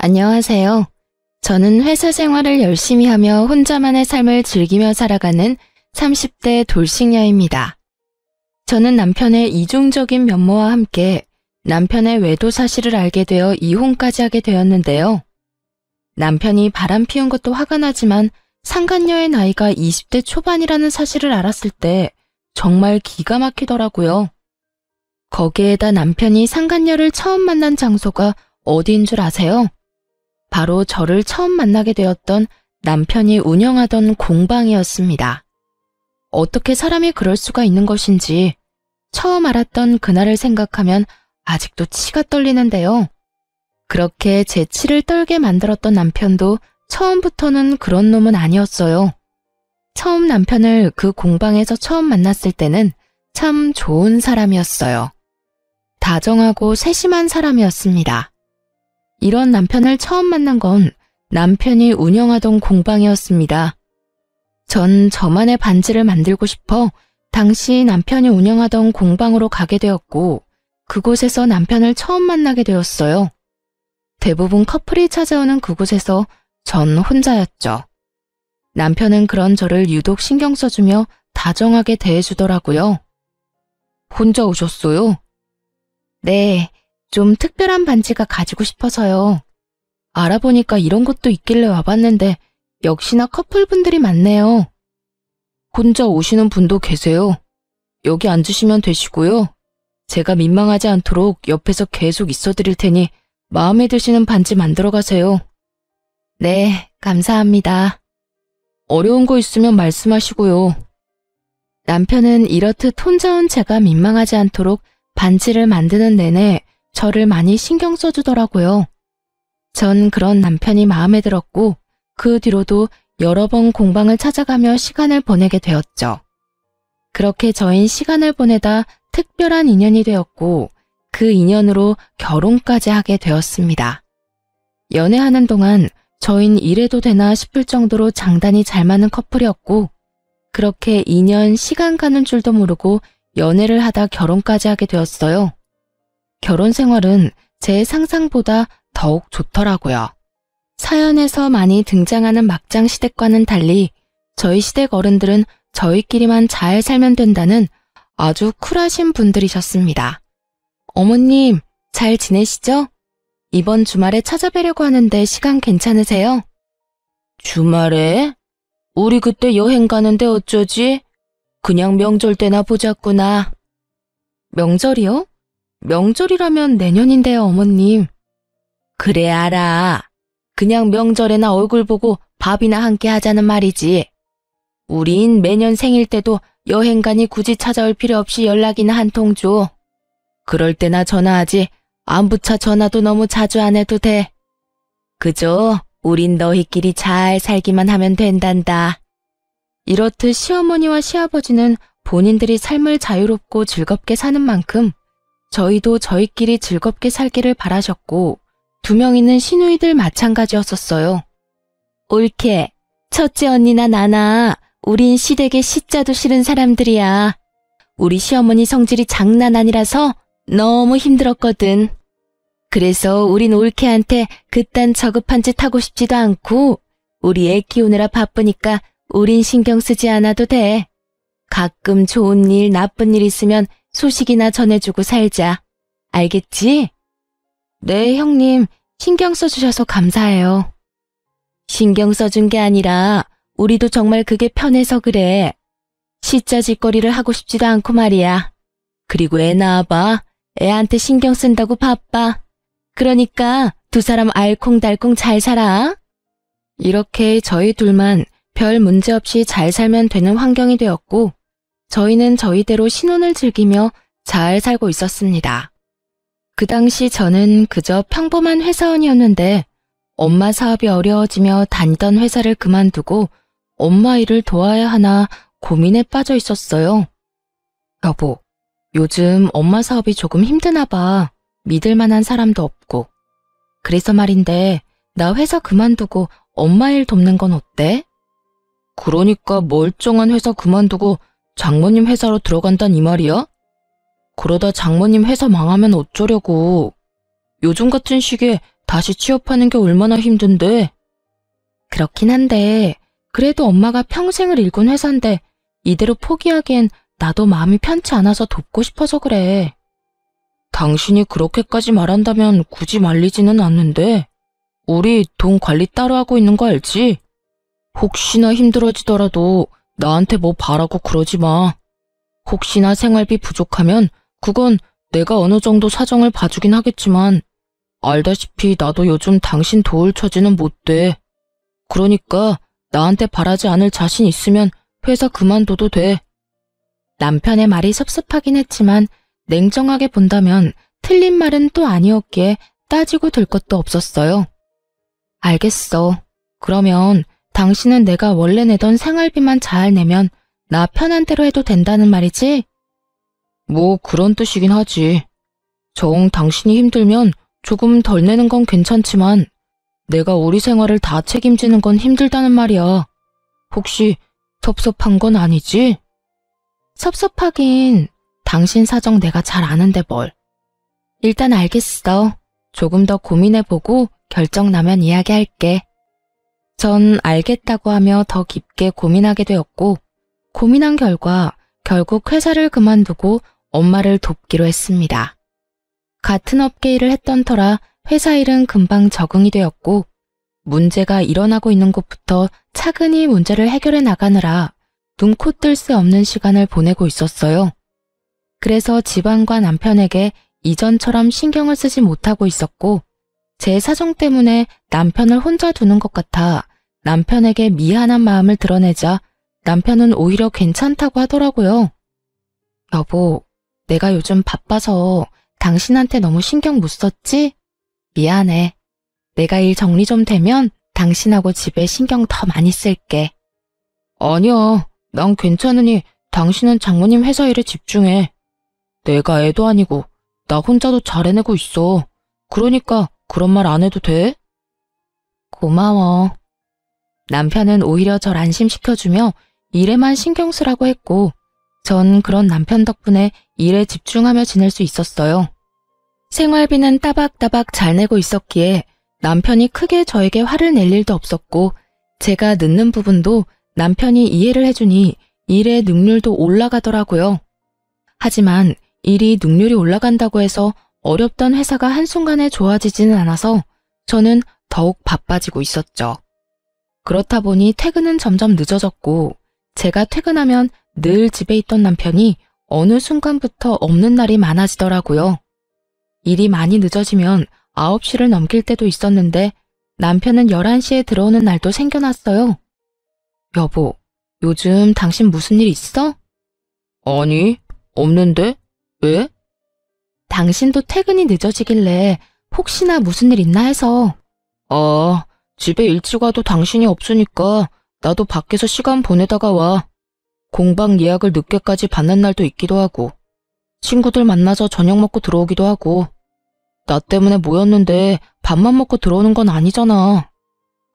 안녕하세요. 저는 회사 생활을 열심히 하며 혼자만의 삶을 즐기며 살아가는 30대 돌싱녀입니다. 저는 남편의 이중적인 면모와 함께 남편의 외도 사실을 알게 되어 이혼까지 하게 되었는데요. 남편이 바람 피운 것도 화가 나지만 상간녀의 나이가 20대 초반이라는 사실을 알았을 때 정말 기가 막히더라고요. 거기에다 남편이 상간녀를 처음 만난 장소가 어디인 줄 아세요? 바로 저를 처음 만나게 되었던 남편이 운영하던 공방이었습니다. 어떻게 사람이 그럴 수가 있는 것인지 처음 알았던 그날을 생각하면 아직도 치가 떨리는데요. 그렇게 제 치를 떨게 만들었던 남편도 처음부터는 그런 놈은 아니었어요. 처음 남편을 그 공방에서 처음 만났을 때는 참 좋은 사람이었어요. 다정하고 세심한 사람이었습니다. 이런 남편을 처음 만난 건 남편이 운영하던 공방이었습니다. 전 저만의 반지를 만들고 싶어 당시 남편이 운영하던 공방으로 가게 되었고 그곳에서 남편을 처음 만나게 되었어요. 대부분 커플이 찾아오는 그곳에서 전 혼자였죠. 남편은 그런 저를 유독 신경 써주며 다정하게 대해주더라고요. 혼자 오셨어요? 네. 좀 특별한 반지가 가지고 싶어서요. 알아보니까 이런 것도 있길래 와봤는데 역시나 커플분들이 많네요. 혼자 오시는 분도 계세요. 여기 앉으시면 되시고요. 제가 민망하지 않도록 옆에서 계속 있어드릴 테니 마음에 드시는 반지 만들어 가세요. 네, 감사합니다. 어려운 거 있으면 말씀하시고요. 남편은 이렇듯 혼자 온 제가 민망하지 않도록 반지를 만드는 내내 저를 많이 신경 써주더라고요. 전 그런 남편이 마음에 들었고 그 뒤로도 여러 번 공방을 찾아가며 시간을 보내게 되었죠. 그렇게 저흰 시간을 보내다 특별한 인연이 되었고 그 인연으로 결혼까지 하게 되었습니다. 연애하는 동안 저흰 이래도 되나 싶을 정도로 장단이 잘 맞는 커플이었고 그렇게 2년 시간 가는 줄도 모르고 연애를 하다 결혼까지 하게 되었어요. 결혼 생활은 제 상상보다 더욱 좋더라고요. 사연에서 많이 등장하는 막장 시댁과는 달리 저희 시댁 어른들은 저희끼리만 잘 살면 된다는 아주 쿨하신 분들이셨습니다. 어머님, 잘 지내시죠? 이번 주말에 찾아뵈려고 하는데 시간 괜찮으세요? 주말에? 우리 그때 여행 가는데 어쩌지? 그냥 명절 때나 보자꾸나. 명절이요? 명절이라면 내년인데요, 어머님. 그래, 알아. 그냥 명절에나 얼굴 보고 밥이나 함께 하자는 말이지. 우린 매년 생일 때도 여행 가니 굳이 찾아올 필요 없이 연락이나 한 통 줘. 그럴 때나 전화하지 안부차 전화도 너무 자주 안 해도 돼. 그저 우린 너희끼리 잘 살기만 하면 된단다. 이렇듯 시어머니와 시아버지는 본인들이 삶을 자유롭고 즐겁게 사는 만큼 저희도 저희끼리 즐겁게 살기를 바라셨고 2명 있는 시누이들 마찬가지였었어요. 옳게, 첫째 언니나 나나 우린 시댁에 시자도 싫은 사람들이야. 우리 시어머니 성질이 장난 아니라서 너무 힘들었거든. 그래서 우린 올케한테 그딴 저급한 짓 하고 싶지도 않고 우리 애 키우느라 바쁘니까 우린 신경 쓰지 않아도 돼. 가끔 좋은 일, 나쁜 일 있으면 소식이나 전해주고 살자. 알겠지? 네, 형님. 신경 써주셔서 감사해요. 신경 써준 게 아니라 우리도 정말 그게 편해서 그래. 시자 짓거리를 하고 싶지도 않고 말이야. 그리고 애 낳아봐. 애한테 신경 쓴다고 바빠. 그러니까 2사람 알콩달콩 잘 살아. 이렇게 저희 둘만 별 문제 없이 잘 살면 되는 환경이 되었고 저희는 저희대로 신혼을 즐기며 잘 살고 있었습니다. 그 당시 저는 그저 평범한 회사원이었는데 엄마 사업이 어려워지며 다니던 회사를 그만두고 엄마 일을 도와야 하나 고민에 빠져 있었어요. 여보, 요즘 엄마 사업이 조금 힘드나 봐. 믿을 만한 사람도 없고. 그래서 말인데 나 회사 그만두고 엄마 일 돕는 건 어때? 그러니까 멀쩡한 회사 그만두고 장모님 회사로 들어간단 이 말이야? 그러다 장모님 회사 망하면 어쩌려고. 요즘 같은 시기에 다시 취업하는 게 얼마나 힘든데. 그렇긴 한데 그래도 엄마가 평생을 일군 회사인데 이대로 포기하기엔 나도 마음이 편치 않아서 돕고 싶어서 그래. 당신이 그렇게까지 말한다면 굳이 말리지는 않는데 우리 돈 관리 따로 하고 있는 거 알지? 혹시나 힘들어지더라도 나한테 뭐 바라고 그러지 마. 혹시나 생활비 부족하면 그건 내가 어느 정도 사정을 봐주긴 하겠지만 알다시피 나도 요즘 당신 도울 처지는 못 돼. 그러니까 나한테 바라지 않을 자신 있으면 회사 그만둬도 돼. 남편의 말이 섭섭하긴 했지만 냉정하게 본다면 틀린 말은 또 아니었기에 따지고 들 것도 없었어요. 알겠어. 그러면 당신은 내가 원래 내던 생활비만 잘 내면 나 편한 대로 해도 된다는 말이지? 뭐 그런 뜻이긴 하지. 정 당신이 힘들면 조금 덜 내는 건 괜찮지만 내가 우리 생활을 다 책임지는 건 힘들다는 말이야. 혹시 섭섭한 건 아니지? 섭섭하긴 당신 사정 내가 잘 아는데 뭘. 일단 알겠어. 조금 더 고민해보고 결정 나면 이야기할게. 전 알겠다고 하며 더 깊게 고민하게 되었고 고민한 결과 결국 회사를 그만두고 엄마를 돕기로 했습니다. 같은 업계 일을 했던 터라 회사 일은 금방 적응이 되었고 문제가 일어나고 있는 곳부터 차근히 문제를 해결해 나가느라 눈코 뜰 새 없는 시간을 보내고 있었어요. 그래서 집안과 남편에게 이전처럼 신경을 쓰지 못하고 있었고 제 사정 때문에 남편을 혼자 두는 것 같아 남편에게 미안한 마음을 드러내자 남편은 오히려 괜찮다고 하더라고요. 여보, 내가 요즘 바빠서 당신한테 너무 신경 못 썼지? 미안해. 내가 일 정리 좀 되면 당신하고 집에 신경 더 많이 쓸게. 아니야, 난 괜찮으니 당신은 장모님 회사 일에 집중해. 내가 애도 아니고 나 혼자도 잘 해내고 있어. 그러니까 그런 말 안 해도 돼? 고마워. 남편은 오히려 절 안심시켜주며 일에만 신경 쓰라고 했고 전 그런 남편 덕분에 일에 집중하며 지낼 수 있었어요. 생활비는 따박따박 잘 내고 있었기에 남편이 크게 저에게 화를 낼 일도 없었고 제가 늦는 부분도 남편이 이해를 해주니 일의 능률도 올라가더라고요. 하지만 일이 능률이 올라간다고 해서 어렵던 회사가 한순간에 좋아지지는 않아서 저는 더욱 바빠지고 있었죠. 그렇다 보니 퇴근은 점점 늦어졌고 제가 퇴근하면 늘 집에 있던 남편이 어느 순간부터 없는 날이 많아지더라고요. 일이 많이 늦어지면 9시를 넘길 때도 있었는데 남편은 11시에 들어오는 날도 생겨났어요. 여보, 요즘 당신 무슨 일 있어? 아니, 없는데? 왜? 당신도 퇴근이 늦어지길래 혹시나 무슨 일 있나 해서. 아, 집에 일찍 와도 당신이 없으니까 나도 밖에서 시간 보내다가 와. 공방 예약을 늦게까지 받는 날도 있기도 하고 친구들 만나서 저녁 먹고 들어오기도 하고 나 때문에 모였는데 밥만 먹고 들어오는 건 아니잖아.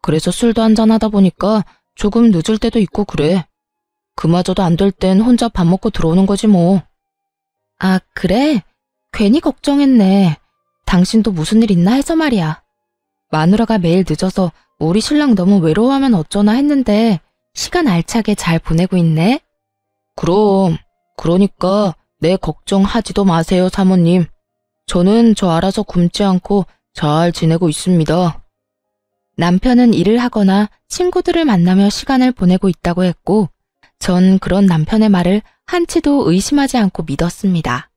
그래서 술도 한잔하다 보니까 조금 늦을 때도 있고 그래. 그마저도 안 될 땐 혼자 밥 먹고 들어오는 거지 뭐. 아, 그래? 괜히 걱정했네. 당신도 무슨 일 있나 해서 말이야. 마누라가 매일 늦어서 우리 신랑 너무 외로워하면 어쩌나 했는데 시간 알차게 잘 보내고 있네. 그럼, 그러니까 내 걱정하지도 마세요, 사모님. 저는 저 알아서 굶지 않고 잘 지내고 있습니다. 남편은 일을 하거나 친구들을 만나며 시간을 보내고 있다고 했고 전 그런 남편의 말을 한치도 의심하지 않고 믿었습니다.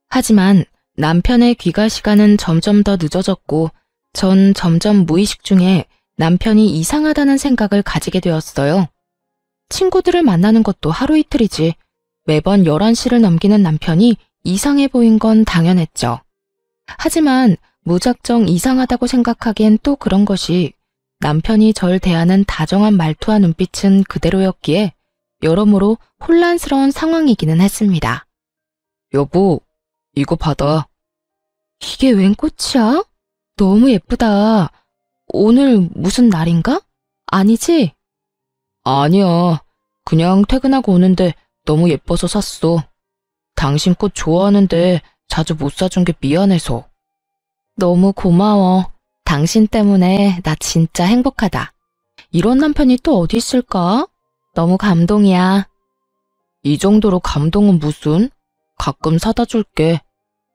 하지만 남편의 귀가 시간은 점점 더 늦어졌고 전 점점 무의식 중에 남편이 이상하다는 생각을 가지게 되었어요. 친구들을 만나는 것도 하루 이틀이지 매번 11시를 넘기는 남편이 이상해 보인 건 당연했죠. 하지만 무작정 이상하다고 생각하기엔 또 그런 것이 남편이 절 대하는 다정한 말투와 눈빛은 그대로였기에 여러모로 혼란스러운 상황이기는 했습니다. 여보, 이거 받아. 이게 웬 꽃이야? 너무 예쁘다. 오늘 무슨 날인가? 아니지? 아니야. 그냥 퇴근하고 오는데 너무 예뻐서 샀어. 당신 꽃 좋아하는데 자주 못 사준 게 미안해서. 너무 고마워. 당신 때문에 나 진짜 행복하다. 이런 남편이 또 어디 있을까? 너무 감동이야. 이 정도로 감동은 무슨? 가끔 사다 줄게.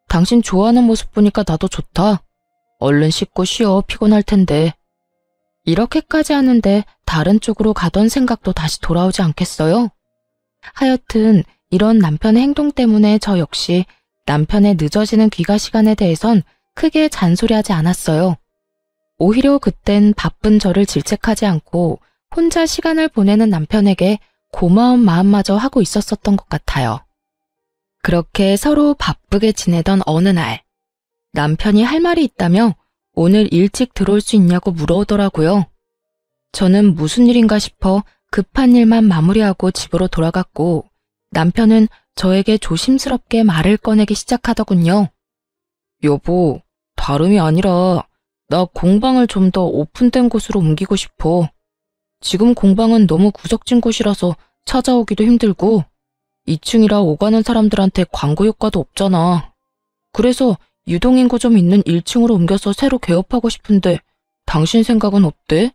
당신 좋아하는 모습 보니까 나도 좋다. 얼른 씻고 쉬어, 피곤할 텐데. 이렇게까지 하는데 다른 쪽으로 가던 생각도 다시 돌아오지 않겠어요? 하여튼 이런 남편의 행동 때문에 저 역시 남편의 늦어지는 귀가 시간에 대해선 크게 잔소리하지 않았어요. 오히려 그땐 바쁜 저를 질책하지 않고 혼자 시간을 보내는 남편에게 고마운 마음마저 하고 있었던 것 같아요. 그렇게 서로 바쁘게 지내던 어느 날, 남편이 할 말이 있다며 오늘 일찍 들어올 수 있냐고 물어오더라고요. 저는 무슨 일인가 싶어 급한 일만 마무리하고 집으로 돌아갔고, 남편은 저에게 조심스럽게 말을 꺼내기 시작하더군요. 여보, 다름이 아니라 나 공방을 좀 더 오픈된 곳으로 옮기고 싶어. 지금 공방은 너무 구석진 곳이라서 찾아오기도 힘들고 2층이라 오가는 사람들한테 광고 효과도 없잖아. 그래서 유동인구 좀 있는 1층으로 옮겨서 새로 개업하고 싶은데 당신 생각은 어때?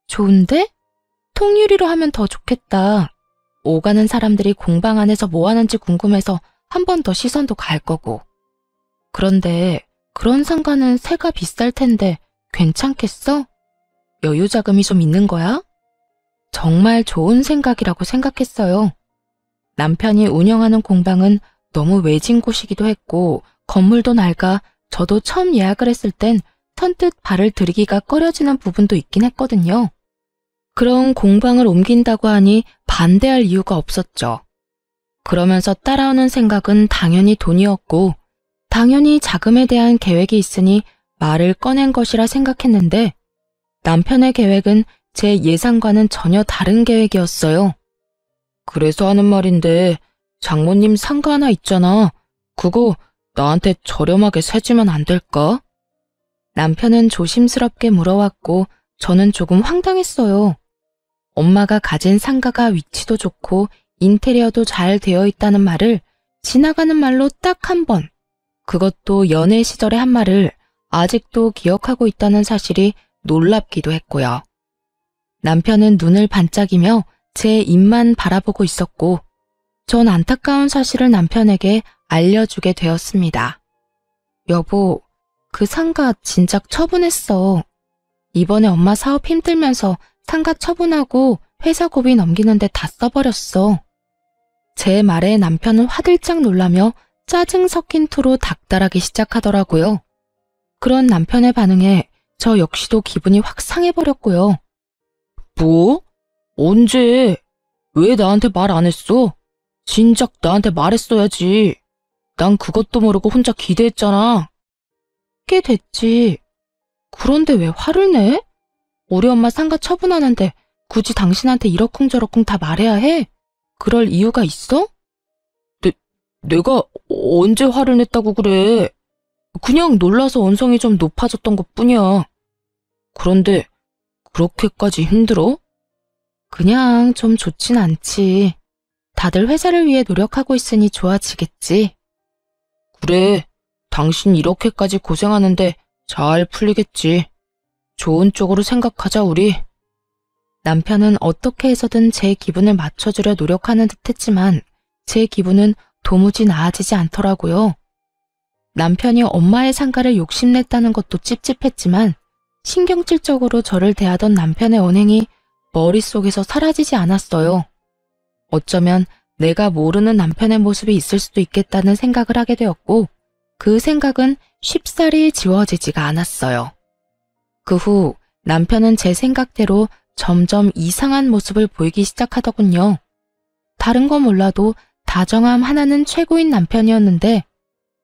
좋은데? 통유리로 하면 더 좋겠다. 오가는 사람들이 공방 안에서 뭐 하는지 궁금해서 한 번 더 시선도 갈 거고. 그런데 그런 상가는 세가 비쌀 텐데 괜찮겠어? 여유 자금이 좀 있는 거야? 정말 좋은 생각이라고 생각했어요. 남편이 운영하는 공방은 너무 외진 곳이기도 했고 건물도 낡아 저도 처음 예약을 했을 땐 선뜻 발을 들이기가 꺼려지는 부분도 있긴 했거든요. 그런 공방을 옮긴다고 하니 반대할 이유가 없었죠. 그러면서 따라오는 생각은 당연히 돈이었고 당연히 자금에 대한 계획이 있으니 말을 꺼낸 것이라 생각했는데 남편의 계획은 제 예상과는 전혀 다른 계획이었어요. 그래서 하는 말인데 장모님 상가 하나 있잖아. 그거 나한테 저렴하게 사주면 안 될까? 남편은 조심스럽게 물어왔고 저는 조금 황당했어요. 엄마가 가진 상가가 위치도 좋고 인테리어도 잘 되어 있다는 말을 지나가는 말로 딱 한 번, 그것도 연애 시절의 한 말을 아직도 기억하고 있다는 사실이 놀랍기도 했고요. 남편은 눈을 반짝이며 제 입만 바라보고 있었고 전 안타까운 사실을 남편에게 알려주게 되었습니다. 여보, 그 상가 진작 처분했어. 이번에 엄마 사업 힘들면서 상가 처분하고 회사 고비 넘기는데 다 써버렸어. 제 말에 남편은 화들짝 놀라며 짜증 섞인 투로 닥달하기 시작하더라고요. 그런 남편의 반응에 저 역시도 기분이 확 상해버렸고요. 뭐? 언제? 왜 나한테 말 안 했어? 진작 나한테 말했어야지. 난 그것도 모르고 혼자 기대했잖아. 꽤 됐지. 그런데 왜 화를 내? 우리 엄마 상가 처분하는데 굳이 당신한테 이러쿵저러쿵 다 말해야 해? 그럴 이유가 있어? 내가 언제 화를 냈다고 그래? 그냥 놀라서 언성이 좀 높아졌던 것뿐이야. 그런데 그렇게까지 힘들어? 그냥 좀 좋진 않지. 다들 회사를 위해 노력하고 있으니 좋아지겠지. 그래, 당신 이렇게까지 고생하는데 잘 풀리겠지. 좋은 쪽으로 생각하자, 우리. 남편은 어떻게 해서든 제 기분을 맞춰주려 노력하는 듯했지만 제 기분은 도무지 나아지지 않더라고요. 남편이 엄마의 상가를 욕심냈다는 것도 찝찝했지만 신경질적으로 저를 대하던 남편의 언행이 머릿속에서 사라지지 않았어요. 어쩌면 내가 모르는 남편의 모습이 있을 수도 있겠다는 생각을 하게 되었고 그 생각은 쉽사리 지워지지가 않았어요. 그 후 남편은 제 생각대로 점점 이상한 모습을 보이기 시작하더군요. 다른 건 몰라도 다정함 하나는 최고인 남편이었는데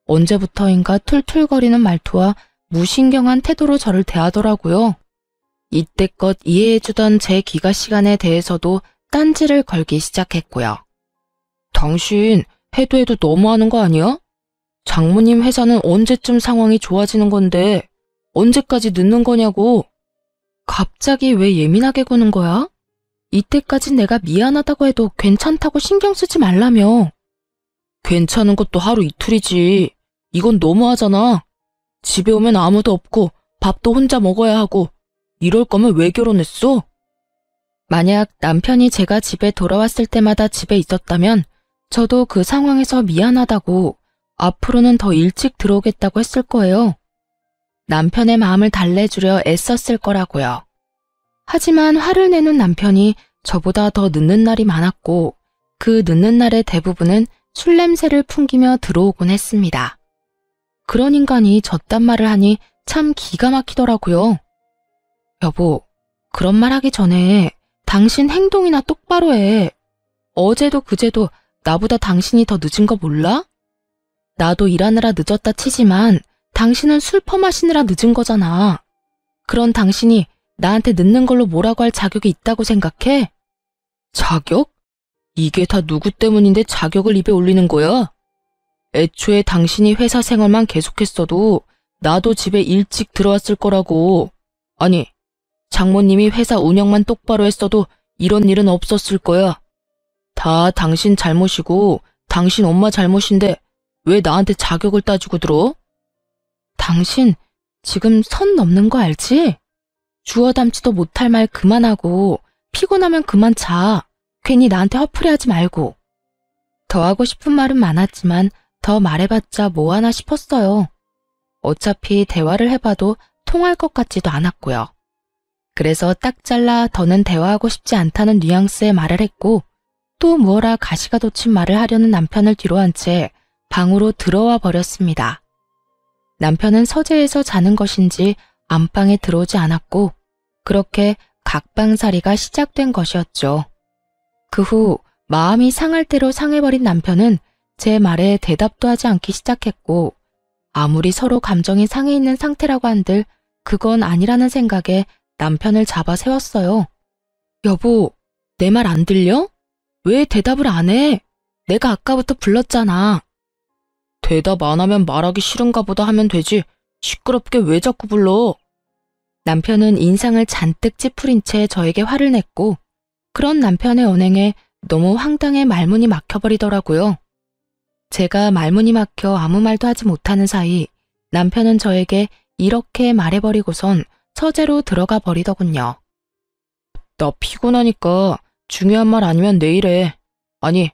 언제부터인가 툴툴거리는 말투와 무신경한 태도로 저를 대하더라고요. 이때껏 이해해주던 제 귀가 시간에 대해서도 딴지를 걸기 시작했고요. 당신 해도 해도 너무하는 거 아니야? 장모님 회사는 언제쯤 상황이 좋아지는 건데 언제까지 늦는 거냐고. 갑자기 왜 예민하게 구는 거야? 이때까진 내가 미안하다고 해도 괜찮다고 신경 쓰지 말라며. 괜찮은 것도 하루 이틀이지. 이건 너무하잖아. 집에 오면 아무도 없고 밥도 혼자 먹어야 하고 이럴 거면 왜 결혼했어? 만약 남편이 제가 집에 돌아왔을 때마다 집에 있었다면 저도 그 상황에서 미안하다고 앞으로는 더 일찍 들어오겠다고 했을 거예요. 남편의 마음을 달래주려 애썼을 거라고요. 하지만 화를 내는 남편이 저보다 더 늦는 날이 많았고 그 늦는 날의 대부분은 술 냄새를 풍기며 들어오곤 했습니다. 그런 인간이 저딴 말을 하니 참 기가 막히더라고요. 여보, 그런 말 하기 전에 당신 행동이나 똑바로 해. 어제도 그제도 나보다 당신이 더 늦은 거 몰라? 나도 일하느라 늦었다 치지만 당신은 술 퍼마시느라 늦은 거잖아. 그런 당신이 나한테 늦는 걸로 뭐라고 할 자격이 있다고 생각해? 자격? 이게 다 누구 때문인데 자격을 입에 올리는 거야? 애초에 당신이 회사 생활만 계속했어도 나도 집에 일찍 들어왔을 거라고. 아니, 장모님이 회사 운영만 똑바로 했어도 이런 일은 없었을 거야. 다 당신 잘못이고 당신 엄마 잘못인데 왜 나한테 자격을 따지고 들어? 당신 지금 선 넘는 거 알지? 주워 담지도 못할 말 그만하고 피곤하면 그만 자. 괜히 나한테 허풀이하지 말고. 더 하고 싶은 말은 많았지만 더 말해봤자 뭐하나 싶었어요. 어차피 대화를 해봐도 통할 것 같지도 않았고요. 그래서 딱 잘라 더는 대화하고 싶지 않다는 뉘앙스의 말을 했고 또 무어라 가시가 돋친 말을 하려는 남편을 뒤로 한 채 방으로 들어와 버렸습니다. 남편은 서재에서 자는 것인지 안방에 들어오지 않았고 그렇게 각방살이가 시작된 것이었죠. 그 후 마음이 상할 대로 상해버린 남편은 제 말에 대답도 하지 않기 시작했고 아무리 서로 감정이 상해 있는 상태라고 한들 그건 아니라는 생각에 남편을 잡아 세웠어요. 여보, 내 말 안 들려? 왜 대답을 안 해? 내가 아까부터 불렀잖아. 대답 안 하면 말하기 싫은가 보다 하면 되지. 시끄럽게 왜 자꾸 불러? 남편은 인상을 잔뜩 찌푸린 채 저에게 화를 냈고 그런 남편의 언행에 너무 황당해 말문이 막혀버리더라고요. 제가 말문이 막혀 아무 말도 하지 못하는 사이 남편은 저에게 이렇게 말해버리고선 서재로 들어가 버리더군요. 나 피곤하니까 중요한 말 아니면 내일 해. 아니,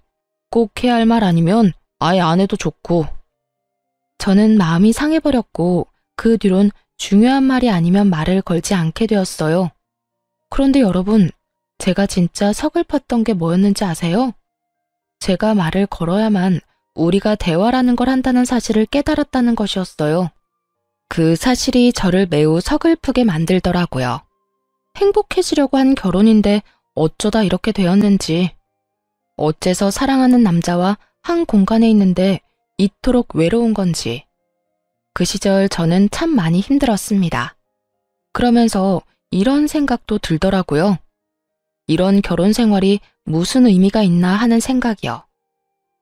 꼭 해야 할 말 아니면 아예 안 해도 좋고. 저는 마음이 상해버렸고 그 뒤론 중요한 말이 아니면 말을 걸지 않게 되었어요. 그런데 여러분, 제가 진짜 서글펐던 게 뭐였는지 아세요? 제가 말을 걸어야만 우리가 대화라는 걸 한다는 사실을 깨달았다는 것이었어요. 그 사실이 저를 매우 서글프게 만들더라고요. 행복해지려고 한 결혼인데 어쩌다 이렇게 되었는지. 어째서 사랑하는 남자와 한 공간에 있는데 이토록 외로운 건지. 그 시절 저는 참 많이 힘들었습니다. 그러면서 이런 생각도 들더라고요. 이런 결혼 생활이 무슨 의미가 있나 하는 생각이요.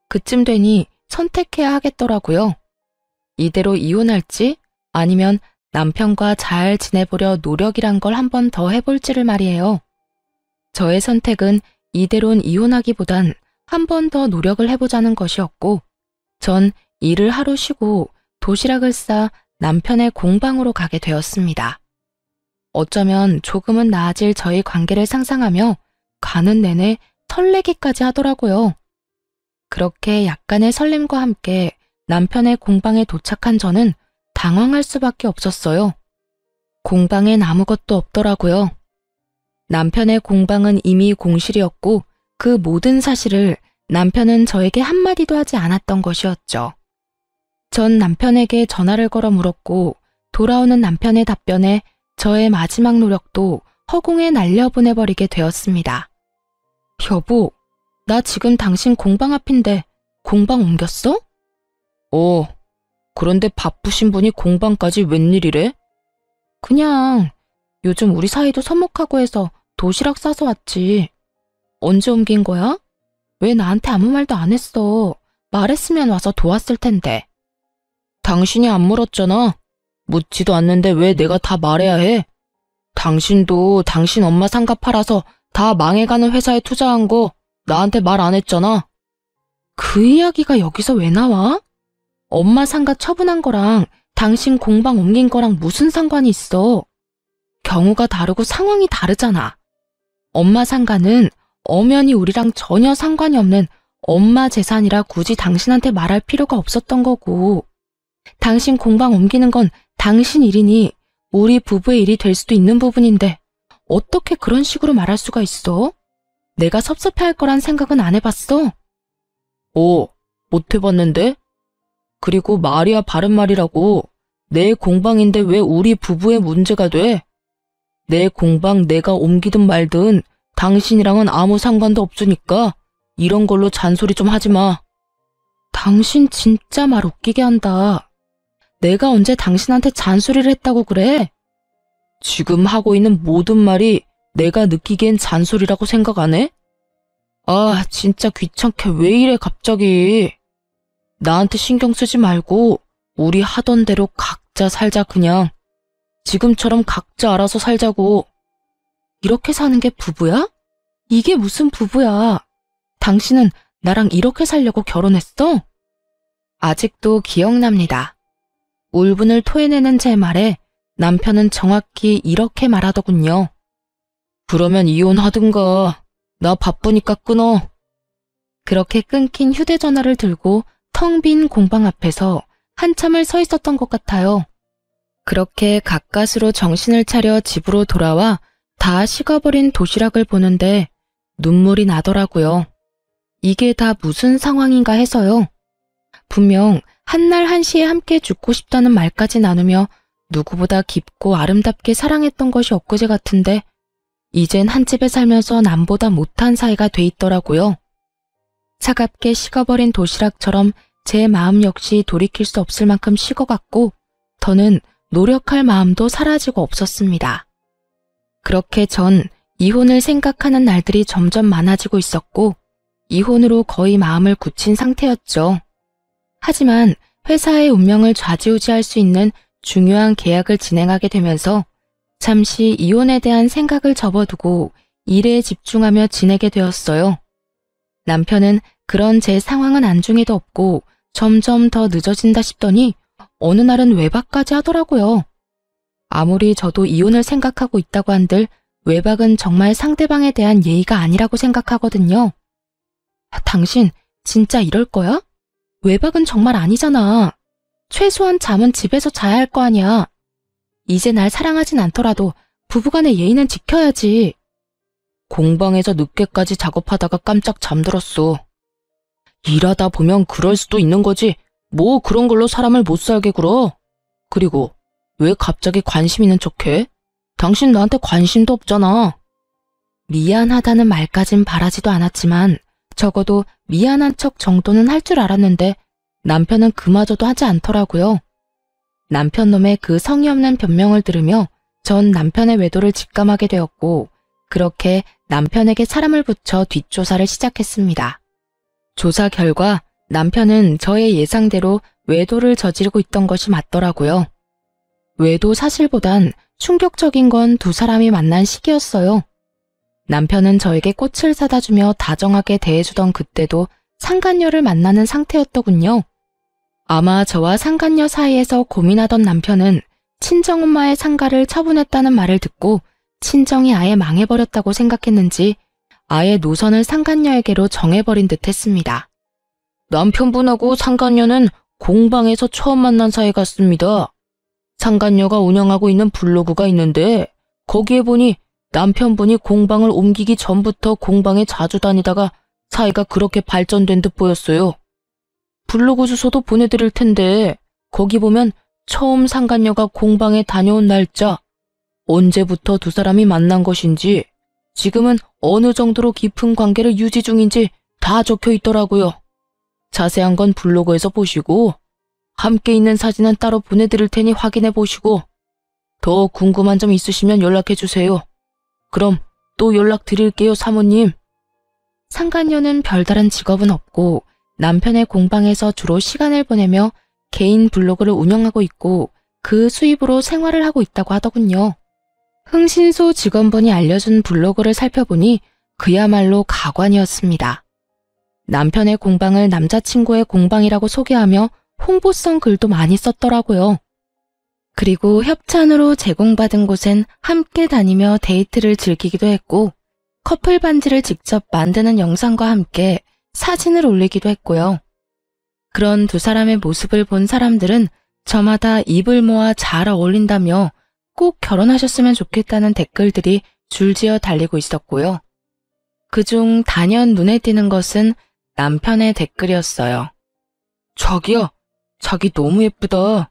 그쯤 되니 선택해야 하겠더라고요. 이대로 이혼할지 아니면 남편과 잘 지내보려 노력이란 걸 한 번 더 해볼지를 말이에요. 저의 선택은 이대로는 이혼하기보단 한 번 더 노력을 해보자는 것이었고 전 일을 하루 쉬고 도시락을 싸 남편의 공방으로 가게 되었습니다. 어쩌면 조금은 나아질 저희 관계를 상상하며 가는 내내 설레기까지 하더라고요. 그렇게 약간의 설렘과 함께 남편의 공방에 도착한 저는 당황할 수밖에 없었어요. 공방엔 아무것도 없더라고요. 남편의 공방은 이미 공실이었고 그 모든 사실을 남편은 저에게 한마디도 하지 않았던 것이었죠. 전 남편에게 전화를 걸어 물었고 돌아오는 남편의 답변에 저의 마지막 노력도 허공에 날려보내버리게 되었습니다. 여보, 나 지금 당신 공방 앞인데 공방 옮겼어? 그런데 바쁘신 분이 공방까지 웬일이래? 그냥 요즘 우리 사이도 서먹하고 해서 도시락 싸서 왔지. 언제 옮긴 거야? 왜 나한테 아무 말도 안 했어? 말했으면 와서 도왔을 텐데. 당신이 안 물었잖아. 묻지도 않는데 왜 내가 다 말해야 해? 당신도 당신 엄마 상가 팔아서 다 망해가는 회사에 투자한 거 나한테 말 안 했잖아. 그 이야기가 여기서 왜 나와? 엄마 상가 처분한 거랑 당신 공방 옮긴 거랑 무슨 상관이 있어? 경우가 다르고 상황이 다르잖아. 엄마 상가는 엄연히 우리랑 전혀 상관이 없는 엄마 재산이라 굳이 당신한테 말할 필요가 없었던 거고, 당신 공방 옮기는 건 당신 일이니 우리 부부의 일이 될 수도 있는 부분인데 어떻게 그런 식으로 말할 수가 있어? 내가 섭섭해할 거란 생각은 안 해봤어? 못 해봤는데? 그리고 말이야 바른 말이라고. 내 공방인데 왜 우리 부부의 문제가 돼? 내 공방 내가 옮기든 말든 당신이랑은 아무 상관도 없으니까 이런 걸로 잔소리 좀 하지 마. 당신 진짜 말 웃기게 한다. 내가 언제 당신한테 잔소리를 했다고 그래? 지금 하고 있는 모든 말이 내가 느끼기엔 잔소리라고 생각 안 해? 아, 진짜 귀찮게 왜 이래 갑자기. 나한테 신경 쓰지 말고 우리 하던 대로 각자 살자 그냥. 지금처럼 각자 알아서 살자고. 이렇게 사는 게 부부야? 이게 무슨 부부야? 당신은 나랑 이렇게 살려고 결혼했어? 아직도 기억납니다. 울분을 토해내는 제 말에 남편은 정확히 이렇게 말하더군요. 그러면 이혼하든가. 나 바쁘니까 끊어. 그렇게 끊긴 휴대전화를 들고 텅 빈 공방 앞에서 한참을 서 있었던 것 같아요. 그렇게 가까스로 정신을 차려 집으로 돌아와 다 식어버린 도시락을 보는데 눈물이 나더라고요. 이게 다 무슨 상황인가 해서요. 분명 한날 한시에 함께 죽고 싶다는 말까지 나누며 누구보다 깊고 아름답게 사랑했던 것이 엊그제 같은데 이젠 한 집에 살면서 남보다 못한 사이가 돼 있더라고요. 차갑게 식어버린 도시락처럼 제 마음 역시 돌이킬 수 없을 만큼 식어갔고 더는 노력할 마음도 사라지고 없었습니다. 그렇게 전 이혼을 생각하는 날들이 점점 많아지고 있었고 이혼으로 거의 마음을 굳힌 상태였죠. 하지만 회사의 운명을 좌지우지할 수 있는 중요한 계약을 진행하게 되면서 잠시 이혼에 대한 생각을 접어두고 일에 집중하며 지내게 되었어요. 남편은 그런 제 상황은 안중에도 없고 점점 더 늦어진다 싶더니 어느 날은 외박까지 하더라고요. 아무리 저도 이혼을 생각하고 있다고 한들 외박은 정말 상대방에 대한 예의가 아니라고 생각하거든요. 당신 진짜 이럴 거야? 외박은 정말 아니잖아. 최소한 잠은 집에서 자야 할 거 아니야. 이제 날 사랑하진 않더라도 부부간의 예의는 지켜야지. 공방에서 늦게까지 작업하다가 깜짝 잠들었어. 일하다 보면 그럴 수도 있는 거지. 뭐 그런 걸로 사람을 못 살게 굴어. 그리고 왜 갑자기 관심 있는 척해? 당신 나한테 관심도 없잖아. 미안하다는 말까진 바라지도 않았지만 적어도 미안한 척 정도는 할 줄 알았는데 남편은 그마저도 하지 않더라고요. 남편 놈의 그 성의 없는 변명을 들으며 전 남편의 외도를 직감하게 되었고 그렇게 남편에게 사람을 붙여 뒷조사를 시작했습니다. 조사 결과 남편은 저의 예상대로 외도를 저지르고 있던 것이 맞더라고요. 외도 사실보단 충격적인 건 두 사람이 만난 시기였어요. 남편은 저에게 꽃을 사다 주며 다정하게 대해주던 그때도 상간녀를 만나는 상태였더군요. 아마 저와 상간녀 사이에서 고민하던 남편은 친정엄마의 상가를 처분했다는 말을 듣고 친정이 아예 망해버렸다고 생각했는지 아예 노선을 상간녀에게로 정해버린 듯 했습니다. 남편분하고 상간녀는 공방에서 처음 만난 사이 같습니다. 상간녀가 운영하고 있는 블로그가 있는데 거기에 보니 남편분이 공방을 옮기기 전부터 공방에 자주 다니다가 사이가 그렇게 발전된 듯 보였어요. 블로그 주소도 보내드릴 텐데 거기 보면 처음 상간녀가 공방에 다녀온 날짜, 언제부터 두 사람이 만난 것인지, 지금은 어느 정도로 깊은 관계를 유지 중인지 다 적혀 있더라고요. 자세한 건 블로그에서 보시고 함께 있는 사진은 따로 보내드릴 테니 확인해 보시고 더 궁금한 점 있으시면 연락해 주세요. 그럼 또 연락드릴게요, 사모님. 상간녀는 별다른 직업은 없고 남편의 공방에서 주로 시간을 보내며 개인 블로그를 운영하고 있고 그 수입으로 생활을 하고 있다고 하더군요. 흥신소 직원분이 알려준 블로그를 살펴보니 그야말로 가관이었습니다. 남편의 공방을 남자친구의 공방이라고 소개하며 홍보성 글도 많이 썼더라고요. 그리고 협찬으로 제공받은 곳엔 함께 다니며 데이트를 즐기기도 했고, 커플 반지를 직접 만드는 영상과 함께 사진을 올리기도 했고요. 그런 두 사람의 모습을 본 사람들은 저마다 입을 모아 잘 어울린다며 꼭 결혼하셨으면 좋겠다는 댓글들이 줄지어 달리고 있었고요. 그중 단연 눈에 띄는 것은 남편의 댓글이었어요. 자기야, 자기 너무 예쁘다.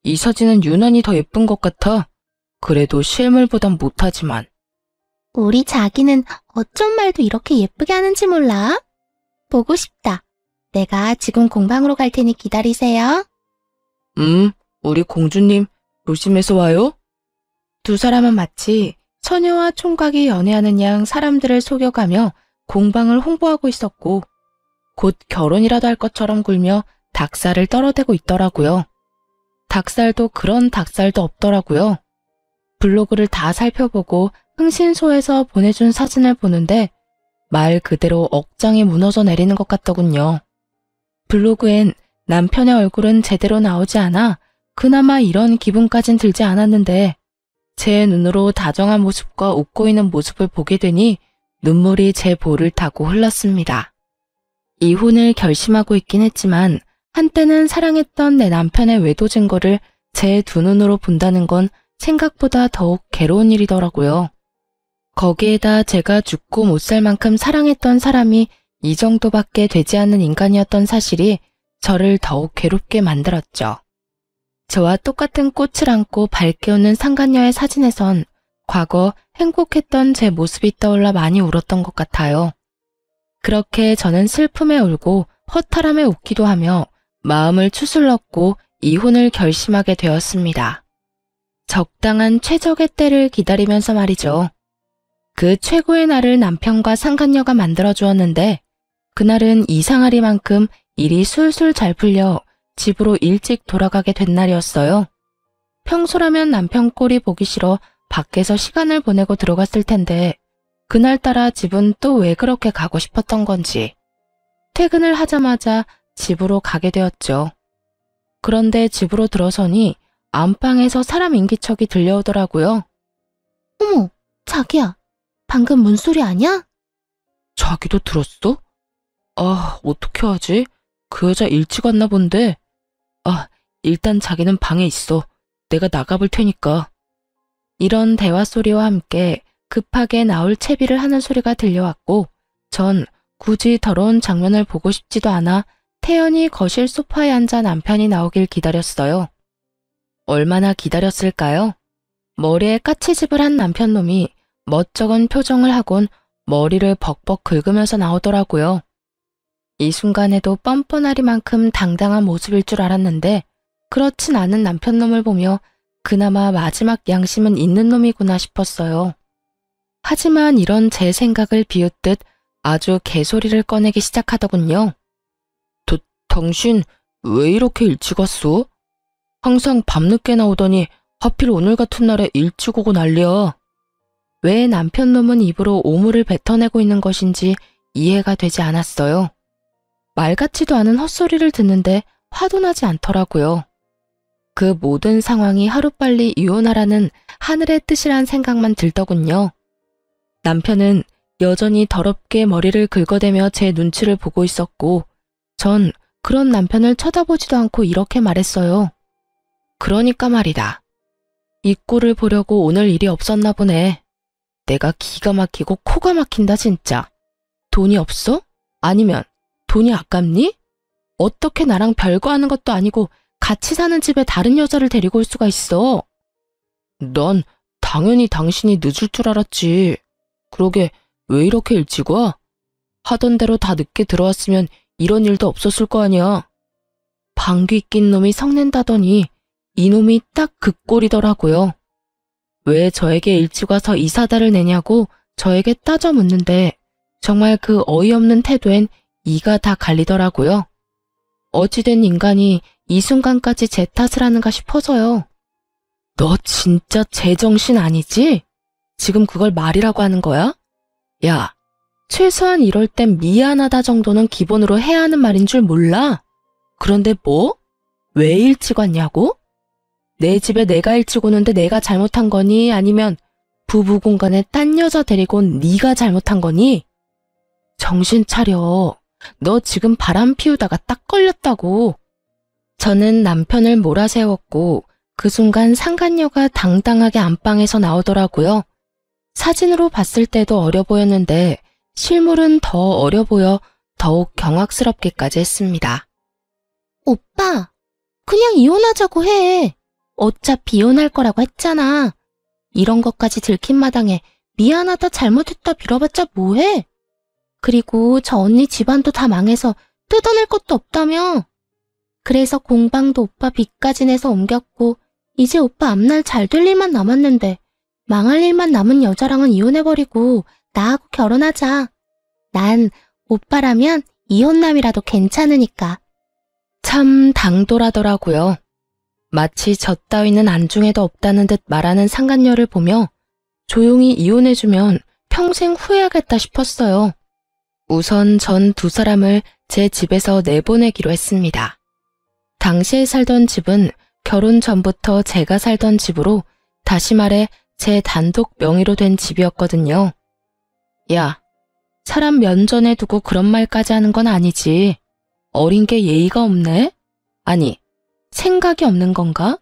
이 사진은 유난히 더 예쁜 것 같아. 그래도 실물보단 못하지만. 우리 자기는 어쩜 말도 이렇게 예쁘게 하는지 몰라. 보고 싶다. 내가 지금 공방으로 갈 테니 기다리세요. 우리 공주님 조심해서 와요. 두 사람은 마치 처녀와 총각이 연애하는 양 사람들을 속여가며 공방을 홍보하고 있었고, 곧 결혼이라도 할 것처럼 굴며 닭살을 떨어대고 있더라고요. 닭살도 그런 닭살도 없더라고요. 블로그를 다 살펴보고 흥신소에서 보내준 사진을 보는데 말 그대로 억장이 무너져 내리는 것 같더군요. 블로그엔 남편의 얼굴은 제대로 나오지 않아 그나마 이런 기분까진 들지 않았는데, 제 눈으로 다정한 모습과 웃고 있는 모습을 보게 되니 눈물이 제 볼을 타고 흘렀습니다. 이혼을 결심하고 있긴 했지만 한때는 사랑했던 내 남편의 외도 증거를 제 두 눈으로 본다는 건 생각보다 더욱 괴로운 일이더라고요. 거기에다 제가 죽고 못 살 만큼 사랑했던 사람이 이 정도밖에 되지 않는 인간이었던 사실이 저를 더욱 괴롭게 만들었죠. 저와 똑같은 꽃을 안고 밝게 웃는 상간녀의 사진에선 과거 행복했던 제 모습이 떠올라 많이 울었던 것 같아요. 그렇게 저는 슬픔에 울고 허탈함에 웃기도 하며 마음을 추슬렀고 이혼을 결심하게 되었습니다. 적당한 최적의 때를 기다리면서 말이죠. 그 최고의 날을 남편과 상간녀가 만들어주었는데, 그날은 이상하리만큼 일이 술술 잘 풀려 집으로 일찍 돌아가게 된 날이었어요. 평소라면 남편 꼴이 보기 싫어 밖에서 시간을 보내고 들어갔을 텐데, 그날따라 집은 또 왜 그렇게 가고 싶었던 건지 퇴근을 하자마자 집으로 가게 되었죠. 그런데 집으로 들어서니 안방에서 사람 인기척이 들려오더라고요. 어머, 자기야. 방금 문소리 아냐? 자기도 들었어? 아, 어떻게 하지? 그 여자 일찍 왔나 본데. 일단 자기는 방에 있어. 내가 나가볼 테니까. 이런 대화 소리와 함께 급하게 나올 채비를 하는 소리가 들려왔고, 전 굳이 더러운 장면을 보고 싶지도 않아 태연히 거실 소파에 앉아 남편이 나오길 기다렸어요. 얼마나 기다렸을까요? 머리에 까치집을 한 남편 놈이 멋쩍은 표정을 하곤 머리를 벅벅 긁으면서 나오더라고요. 이 순간에도 뻔뻔하리만큼 당당한 모습일 줄 알았는데 그렇진 않은 남편 놈을 보며 그나마 마지막 양심은 있는 놈이구나 싶었어요. 하지만 이런 제 생각을 비웃듯 아주 개소리를 꺼내기 시작하더군요. 당신 왜 이렇게 일찍 왔어? 항상 밤늦게 나오더니 하필 오늘 같은 날에 일찍 오고 난리야. 왜 남편 놈은 입으로 오물을 뱉어내고 있는 것인지 이해가 되지 않았어요. 말 같지도 않은 헛소리를 듣는데 화도 나지 않더라고요. 그 모든 상황이 하루빨리 이혼하라는 하늘의 뜻이란 생각만 들더군요. 남편은 여전히 더럽게 머리를 긁어대며 제 눈치를 보고 있었고, 전 그런 남편을 쳐다보지도 않고 이렇게 말했어요. 그러니까 말이다. 이 꼴을 보려고 오늘 일이 없었나 보네. 내가 기가 막히고 코가 막힌다 진짜. 돈이 없어? 아니면 돈이 아깝니? 어떻게 나랑 별거 하는 것도 아니고 같이 사는 집에 다른 여자를 데리고 올 수가 있어? 난 당연히 당신이 늦을 줄 알았지. 그러게 왜 이렇게 일찍 와? 하던 대로 다 늦게 들어왔으면 이런 일도 없었을 거 아니야. 방귀 낀 놈이 성낸다더니 이놈이 딱 그 꼴이더라고요. 왜 저에게 일찍 와서 이 사달을 내냐고 저에게 따져 묻는데 정말 그 어이없는 태도엔 이가 다 갈리더라고요. 어찌된 인간이 이 순간까지 제 탓을 하는가 싶어서요. 너 진짜 제정신 아니지? 지금 그걸 말이라고 하는 거야? 야, 최소한 이럴 땐 미안하다 정도는 기본으로 해야 하는 말인 줄 몰라? 그런데 뭐? 왜 일찍 왔냐고? 내 집에 내가 일찍 오는데 내가 잘못한 거니? 아니면 부부 공간에 딴 여자 데리고 온 네가 잘못한 거니? 정신 차려. 너 지금 바람 피우다가 딱 걸렸다고. 저는 남편을 몰아세웠고 그 순간 상간녀가 당당하게 안방에서 나오더라고요. 사진으로 봤을 때도 어려 보였는데 실물은 더 어려 보여 더욱 경악스럽게까지 했습니다. 오빠, 그냥 이혼하자고 해. 어차피 이혼할 거라고 했잖아. 이런 것까지 들킨 마당에 미안하다 잘못했다 빌어봤자 뭐해? 그리고 저 언니 집안도 다 망해서 뜯어낼 것도 없다며. 그래서 공방도 오빠 빚까지 내서 옮겼고 이제 오빠 앞날 잘 될 일만 남았는데 망할 일만 남은 여자랑은 이혼해버리고 나하고 결혼하자. 난 오빠라면 이혼남이라도 괜찮으니까. 참 당돌하더라고요. 마치 저 따위는 안중에도 없다는 듯 말하는 상간녀를 보며 조용히 이혼해주면 평생 후회하겠다 싶었어요. 우선 전 두 사람을 제 집에서 내보내기로 했습니다. 당시에 살던 집은 결혼 전부터 제가 살던 집으로, 다시 말해 제 단독 명의로 된 집이었거든요. 야, 사람 면전에 두고 그런 말까지 하는 건 아니지. 어린 게 예의가 없네? 아니, 생각이 없는 건가?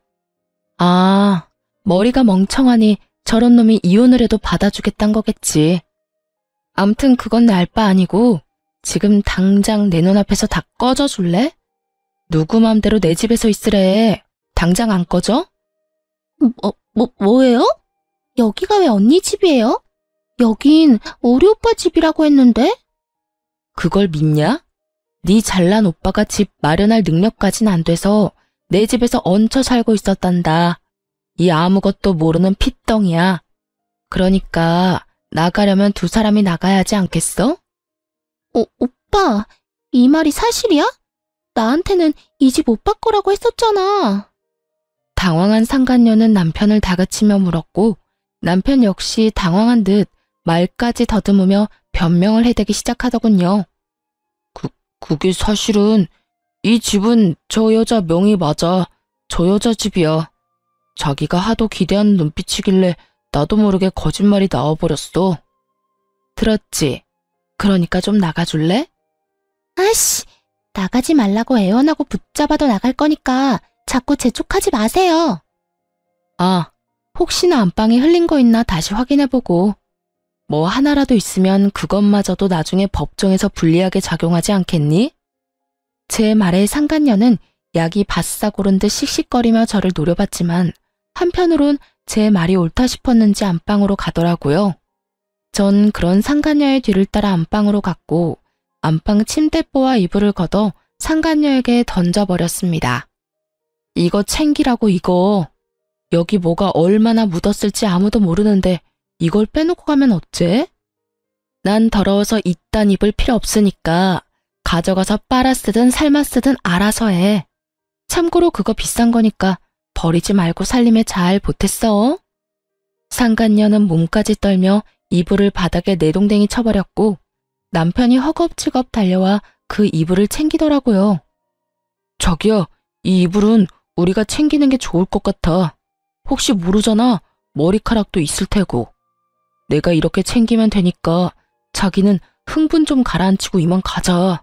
아, 머리가 멍청하니 저런 놈이 이혼을 해도 받아주겠단 거겠지. 암튼 그건 알 바 아니고 지금 당장 내 눈앞에서 다 꺼져줄래? 누구 맘대로 내 집에서 있으래. 당장 안 꺼져? 뭐예요? 여기가 왜 언니 집이에요? 여긴 우리 오빠 집이라고 했는데? 그걸 믿냐? 네 잘난 오빠가 집 마련할 능력까진 안 돼서 내 집에서 얹혀 살고 있었단다. 이 아무것도 모르는 핏덩이야. 그러니까 나가려면 두 사람이 나가야 하지 않겠어? 오빠, 이 말이 사실이야? 나한테는 이 집 오빠 거라고 했었잖아. 당황한 상간녀는 남편을 다그치며 물었고 남편 역시 당황한 듯 말까지 더듬으며 변명을 해대기 시작하더군요. 그게 사실은 이 집은 저 여자 명의 맞아. 저 여자 집이야. 자기가 하도 기대하는 눈빛이길래 나도 모르게 거짓말이 나와버렸어. 들었지? 그러니까 좀 나가줄래? 아씨, 나가지 말라고 애원하고 붙잡아도 나갈 거니까 자꾸 재촉하지 마세요. 아, 혹시나 안방에 흘린 거 있나 다시 확인해보고. 뭐 하나라도 있으면 그것마저도 나중에 법정에서 불리하게 작용하지 않겠니? 제 말에 상간녀는 약이 바싹 오른 듯 씩씩거리며 저를 노려봤지만 한편으론 제 말이 옳다 싶었는지 안방으로 가더라고요. 전 그런 상간녀의 뒤를 따라 안방으로 갔고 안방 침대보와 이불을 걷어 상간녀에게 던져버렸습니다. 이거 챙기라고 이거. 여기 뭐가 얼마나 묻었을지 아무도 모르는데 이걸 빼놓고 가면 어째? 난 더러워서 이딴 입을 필요 없으니까 가져가서 빨아 쓰든 삶아 쓰든 알아서 해. 참고로 그거 비싼 거니까 버리지 말고 살림에 잘 보탰어. 상간녀는 몸까지 떨며 이불을 바닥에 내동댕이 쳐버렸고 남편이 허겁지겁 달려와 그 이불을 챙기더라고요. 자기야, 이 이불은 우리가 챙기는 게 좋을 것 같아. 혹시 모르잖아. 머리카락도 있을 테고. 내가 이렇게 챙기면 되니까 자기는 흥분 좀 가라앉히고 이만 가자.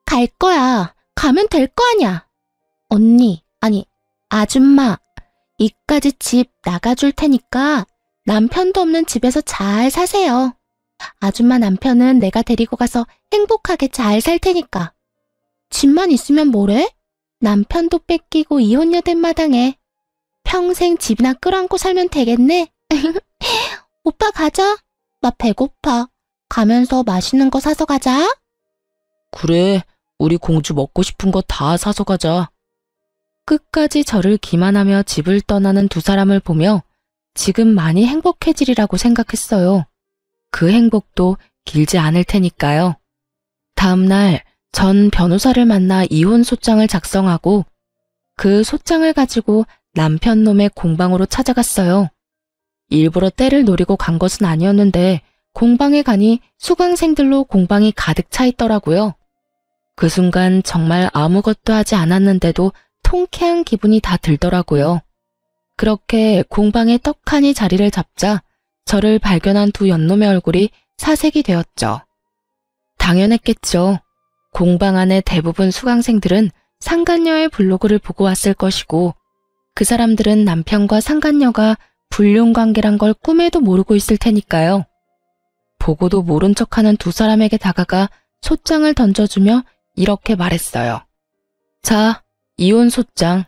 갈 거야. 가면 될 거 아냐. 언니, 아니, 아줌마, 이까지 집 나가줄 테니까 남편도 없는 집에서 잘 사세요. 아줌마 남편은 내가 데리고 가서 행복하게 잘 살 테니까. 집만 있으면 뭐래? 남편도 뺏기고 이혼녀 된 마당에 평생 집이나 끌어안고 살면 되겠네. 오빠 가자. 나 배고파. 가면서 맛있는 거 사서 가자. 그래, 우리 공주 먹고 싶은 거 다 사서 가자. 끝까지 저를 기만하며 집을 떠나는 두 사람을 보며 지금 많이 행복해지리라고 생각했어요. 그 행복도 길지 않을 테니까요. 다음날 전 변호사를 만나 이혼 소장을 작성하고 그 소장을 가지고 남편 놈의 공방으로 찾아갔어요. 일부러 때를 노리고 간 것은 아니었는데 공방에 가니 수강생들로 공방이 가득 차 있더라고요. 그 순간 정말 아무것도 하지 않았는데도 통쾌한 기분이 다 들더라고요. 그렇게 공방에 떡하니 자리를 잡자 저를 발견한 두 연놈의 얼굴이 사색이 되었죠. 당연했겠죠. 공방 안의 대부분 수강생들은 상간녀의 블로그를 보고 왔을 것이고 그 사람들은 남편과 상간녀가 불륜관계란 걸 꿈에도 모르고 있을 테니까요. 보고도 모른 척하는 두 사람에게 다가가 소장을 던져주며 이렇게 말했어요. 자, 이혼 소장.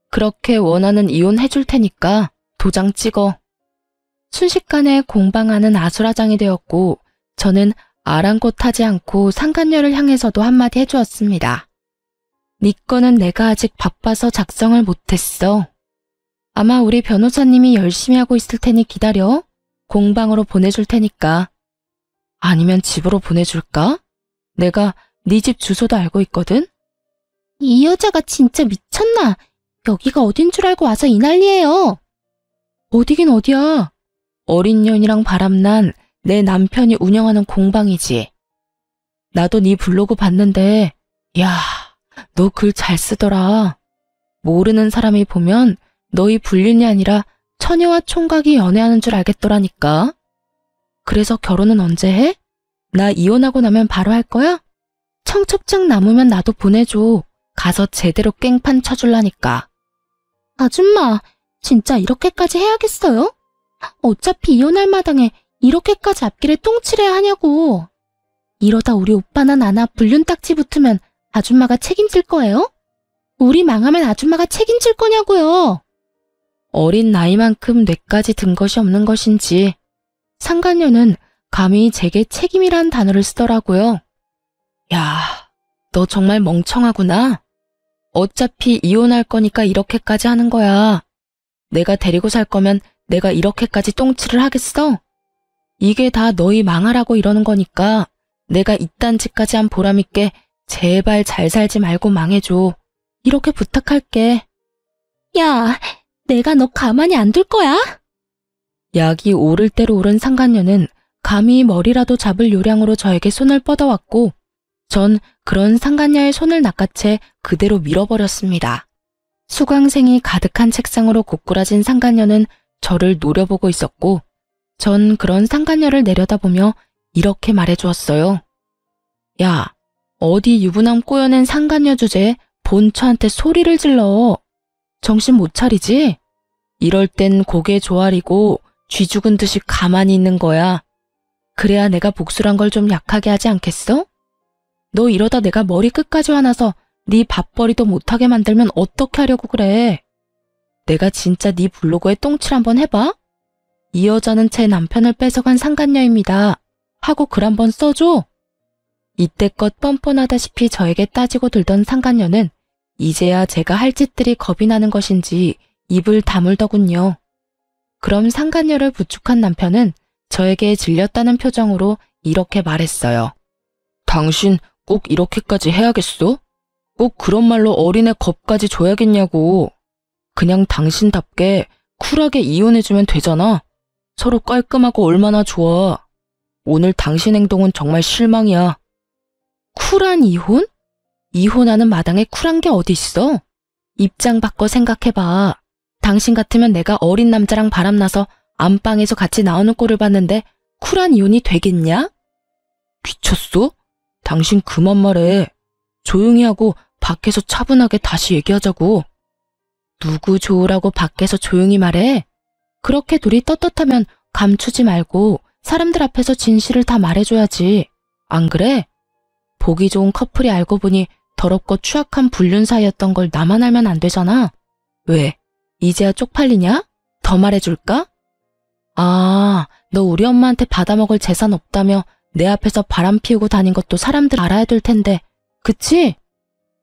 그렇게 원하는 이혼 해줄 테니까 도장 찍어. 순식간에 공방 안은 아수라장이 되었고 저는 아랑곳하지 않고 상간녀를 향해서도 한마디 해주었습니다. 네 거는 내가 아직 바빠서 작성을 못했어. 아마 우리 변호사님이 열심히 하고 있을 테니 기다려. 공방으로 보내줄 테니까. 아니면 집으로 보내줄까? 내가 네 집 주소도 알고 있거든? 이 여자가 진짜 미쳤나? 여기가 어딘 줄 알고 와서 이 난리예요. 어디긴 어디야. 어린 년이랑 바람난 내 남편이 운영하는 공방이지. 나도 네 블로그 봤는데 야, 너 글 잘 쓰더라. 모르는 사람이 보면 너희 불륜이 아니라 처녀와 총각이 연애하는 줄 알겠더라니까. 그래서 결혼은 언제 해? 나 이혼하고 나면 바로 할 거야? 청첩장 남으면 나도 보내줘. 가서 제대로 깽판 쳐줄라니까. 아줌마, 진짜 이렇게까지 해야겠어요? 어차피 이혼할 마당에 이렇게까지 앞길에 똥칠해야 하냐고. 이러다 우리 오빠나 나나 불륜 딱지 붙으면 아줌마가 책임질 거예요? 우리 망하면 아줌마가 책임질 거냐고요. 어린 나이만큼 뇌까지 든 것이 없는 것인지 상간녀는 감히 제게 책임이란 단어를 쓰더라고요. 야, 너 정말 멍청하구나. 어차피 이혼할 거니까 이렇게까지 하는 거야. 내가 데리고 살 거면 내가 이렇게까지 똥칠을 하겠어? 이게 다 너희 망하라고 이러는 거니까 내가 이딴 짓까지 한 보람 있게 제발 잘 살지 말고 망해줘. 이렇게 부탁할게. 야, 내가 너 가만히 안 둘 거야? 약이 오를 대로 오른 상간녀는 감히 머리라도 잡을 요량으로 저에게 손을 뻗어왔고 전 그런 상간녀의 손을 낚아채 그대로 밀어버렸습니다. 수강생이 가득한 책상으로 고꾸라진 상간녀는 저를 노려보고 있었고 전 그런 상간녀를 내려다보며 이렇게 말해주었어요. 야, 어디 유부남 꼬여낸 상간녀 주제에 본처한테 소리를 질러. 정신 못 차리지? 이럴 땐 고개 조아리고 쥐 죽은 듯이 가만히 있는 거야. 그래야 내가 복수란 걸 좀 약하게 하지 않겠어? 너 이러다 내가 머리 끝까지 화나서 네 밥벌이도 못하게 만들면 어떻게 하려고 그래? 내가 진짜 네 블로그에 똥칠 한번 해봐? 이 여자는 제 남편을 뺏어간 상간녀입니다. 하고 글 한번 써줘. 이때껏 뻔뻔하다시피 저에게 따지고 들던 상간녀는 이제야 제가 할 짓들이 겁이 나는 것인지 입을 다물더군요. 그럼 상간녀를 부축한 남편은 저에게 질렸다는 표정으로 이렇게 말했어요. 당신 꼭 이렇게까지 해야겠어? 꼭 그런 말로 어린애 겁까지 줘야겠냐고. 그냥 당신답게 쿨하게 이혼해주면 되잖아. 서로 깔끔하고 얼마나 좋아. 오늘 당신 행동은 정말 실망이야. 쿨한 이혼? 이혼하는 마당에 쿨한 게 어디 있어? 입장 바꿔 생각해봐. 당신 같으면 내가 어린 남자랑 바람나서 안방에서 같이 나오는 꼴을 봤는데 쿨한 이혼이 되겠냐? 미쳤어? 당신 그만 말해. 조용히 하고 밖에서 차분하게 다시 얘기하자고. 누구 좋으라고 밖에서 조용히 말해? 그렇게 둘이 떳떳하면 감추지 말고 사람들 앞에서 진실을 다 말해줘야지. 안 그래? 보기 좋은 커플이 알고 보니 더럽고 추악한 불륜 사이였던 걸 나만 알면 안 되잖아. 왜? 이제야 쪽팔리냐? 더 말해줄까? 아, 너 우리 엄마한테 받아먹을 재산 없다며 내 앞에서 바람 피우고 다닌 것도 사람들 알아야 될 텐데. 그치?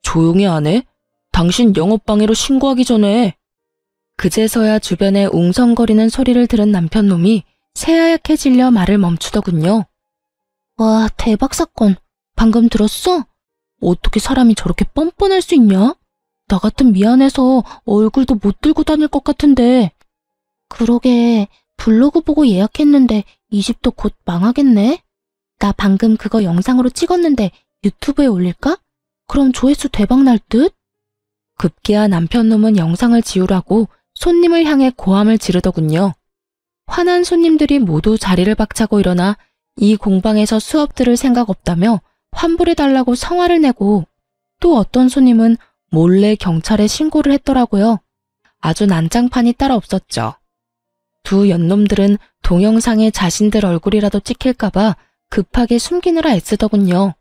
조용히 안 해? 당신 영업방해로 신고하기 전에. 그제서야 주변에 웅성거리는 소리를 들은 남편놈이 새하얗게 질려 말을 멈추더군요. 와, 대박 사건. 방금 들었어? 어떻게 사람이 저렇게 뻔뻔할 수 있냐? 나 같은 미안해서 얼굴도 못 들고 다닐 것 같은데. 그러게, 블로그 보고 예약했는데 이 집도 곧 망하겠네? 나 방금 그거 영상으로 찍었는데 유튜브에 올릴까? 그럼 조회수 대박 날 듯? 급기야 남편놈은 영상을 지우라고 손님을 향해 고함을 지르더군요. 화난 손님들이 모두 자리를 박차고 일어나 이 공방에서 수업 들을 생각 없다며 환불해달라고 성화를 내고, 또 어떤 손님은 몰래 경찰에 신고를 했더라고요. 아주 난장판이 따로 없었죠. 두 연놈들은 동영상에 자신들 얼굴이라도 찍힐까봐 급하게 숨기느라 애쓰더군요.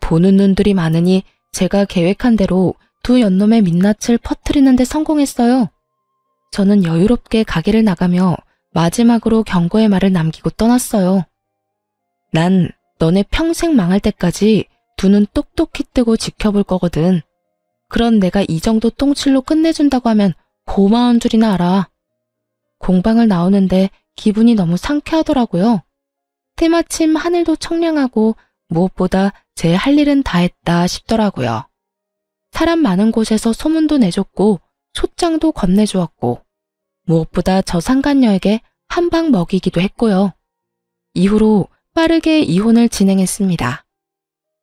보는 눈들이 많으니 제가 계획한 대로 두 연놈의 민낯을 퍼뜨리는 데 성공했어요. 저는 여유롭게 가게를 나가며 마지막으로 경고의 말을 남기고 떠났어요. 난 너네 평생 망할 때까지 두 눈 똑똑히 뜨고 지켜볼 거거든. 그런 내가 이 정도 똥칠로 끝내준다고 하면 고마운 줄이나 알아. 공방을 나오는데 기분이 너무 상쾌하더라고요. 때마침 하늘도 청량하고 무엇보다 제 할 일은 다 했다 싶더라고요. 사람 많은 곳에서 소문도 내줬고 소장도 건네주었고, 무엇보다 저 상간녀에게 한 방 먹이기도 했고요. 이후로 빠르게 이혼을 진행했습니다.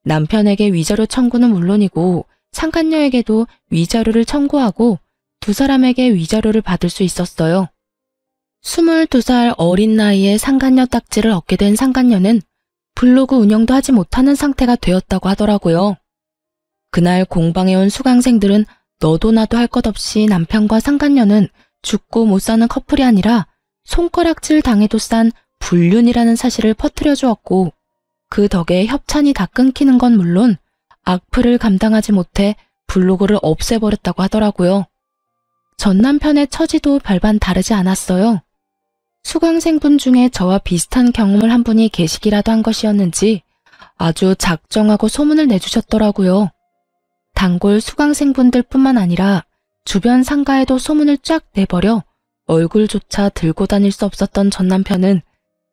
남편에게 위자료 청구는 물론이고 상간녀에게도 위자료를 청구하고 두 사람에게 위자료를 받을 수 있었어요. 22살 어린 나이에 상간녀 딱지를 얻게 된 상간녀는 블로그 운영도 하지 못하는 상태가 되었다고 하더라고요. 그날 공방에 온 수강생들은 너도 나도 할 것 없이 남편과 상간녀는 죽고 못 사는 커플이 아니라 손가락질 당해도 싼 불륜이라는 사실을 퍼뜨려 주었고, 그 덕에 협찬이 다 끊기는 건 물론 악플을 감당하지 못해 블로그를 없애버렸다고 하더라고요. 전 남편의 처지도 별반 다르지 않았어요. 수강생분 중에 저와 비슷한 경험을 한 분이 계시기라도 한 것이었는지 아주 작정하고 소문을 내주셨더라고요. 단골 수강생분들 뿐만 아니라 주변 상가에도 소문을 쫙 내버려 얼굴조차 들고 다닐 수 없었던 전 남편은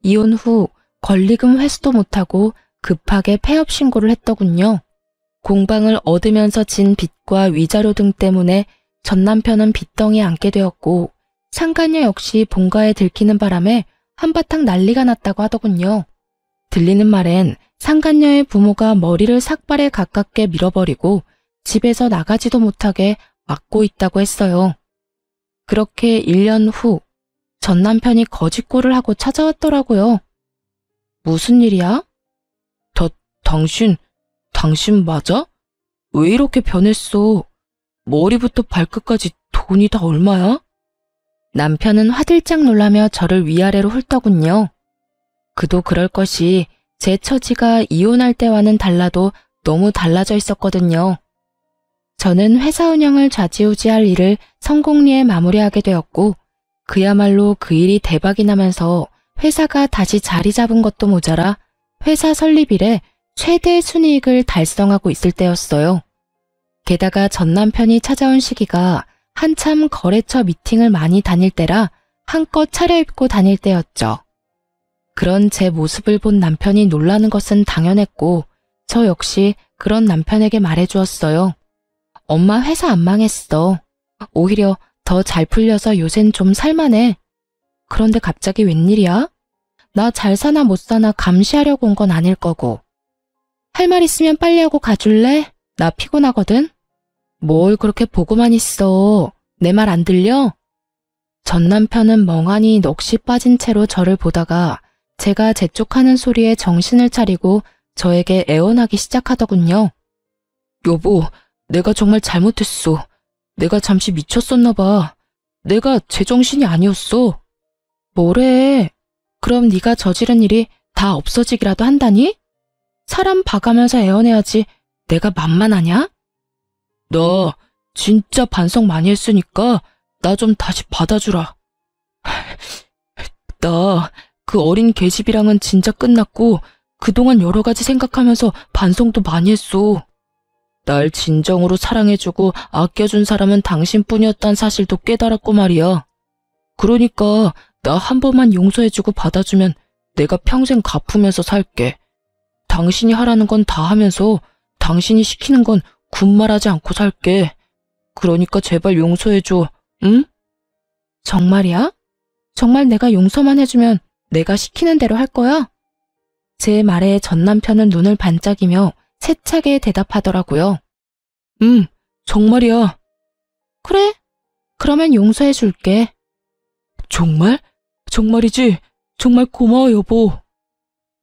이혼 후 권리금 회수도 못하고 급하게 폐업 신고를 했더군요. 공방을 얻으면서 진 빚과 위자료 등 때문에 전 남편은 빚덩이에 앉게 되었고, 상간녀 역시 본가에 들키는 바람에 한바탕 난리가 났다고 하더군요. 들리는 말엔 상간녀의 부모가 머리를 삭발에 가깝게 밀어버리고 집에서 나가지도 못하게 막고 있다고 했어요. 그렇게 1년 후 전 남편이 거짓골을 하고 찾아왔더라고요. 무슨 일이야? 당신 맞아? 왜 이렇게 변했어? 머리부터 발끝까지 돈이 다 얼마야? 남편은 화들짝 놀라며 저를 위아래로 훑더군요. 그도 그럴 것이 제 처지가 이혼할 때와는 달라도 너무 달라져 있었거든요. 저는 회사 운영을 좌지우지할 일을 성공리에 마무리하게 되었고, 그야말로 그 일이 대박이 나면서 회사가 다시 자리 잡은 것도 모자라 회사 설립일에 최대 순이익을 달성하고 있을 때였어요. 게다가 전 남편이 찾아온 시기가 한참 거래처 미팅을 많이 다닐 때라 한껏 차려입고 다닐 때였죠. 그런 제 모습을 본 남편이 놀라는 것은 당연했고, 저 역시 그런 남편에게 말해주었어요. 엄마 회사 안 망했어. 오히려 더 잘 풀려서 요샌 좀 살만해. 그런데 갑자기 웬일이야? 나 잘 사나 못 사나 감시하려고 온 건 아닐 거고. 할 말 있으면 빨리 하고 가줄래? 나 피곤하거든. 뭘 그렇게 보고만 있어. 내 말 안 들려? 전 남편은 멍하니 넋이 빠진 채로 저를 보다가 제가 재촉하는 소리에 정신을 차리고 저에게 애원하기 시작하더군요. 여보, 내가 정말 잘못했어. 내가 잠시 미쳤었나 봐. 내가 제정신이 아니었어. 뭐래? 그럼 네가 저지른 일이 다 없어지기라도 한다니? 사람 봐가면서 애원해야지 내가 만만하냐? 나 진짜 반성 많이 했으니까 나 좀 다시 받아주라. 나 그 어린 계집이랑은 진짜 끝났고 그동안 여러 가지 생각하면서 반성도 많이 했어. 날 진정으로 사랑해주고 아껴준 사람은 당신뿐이었단 사실도 깨달았고 말이야. 그러니까 나 한 번만 용서해주고 받아주면 내가 평생 갚으면서 살게. 당신이 하라는 건 다 하면서 당신이 시키는 건 군말하지 않고 살게. 그러니까 제발 용서해줘, 응? 정말이야? 정말 내가 용서만 해주면 내가 시키는 대로 할 거야? 제 말에 전 남편은 눈을 반짝이며 세차게 대답하더라고요. 정말이야. 그래? 그러면 용서해줄게. 정말? 정말이지? 정말 고마워, 여보.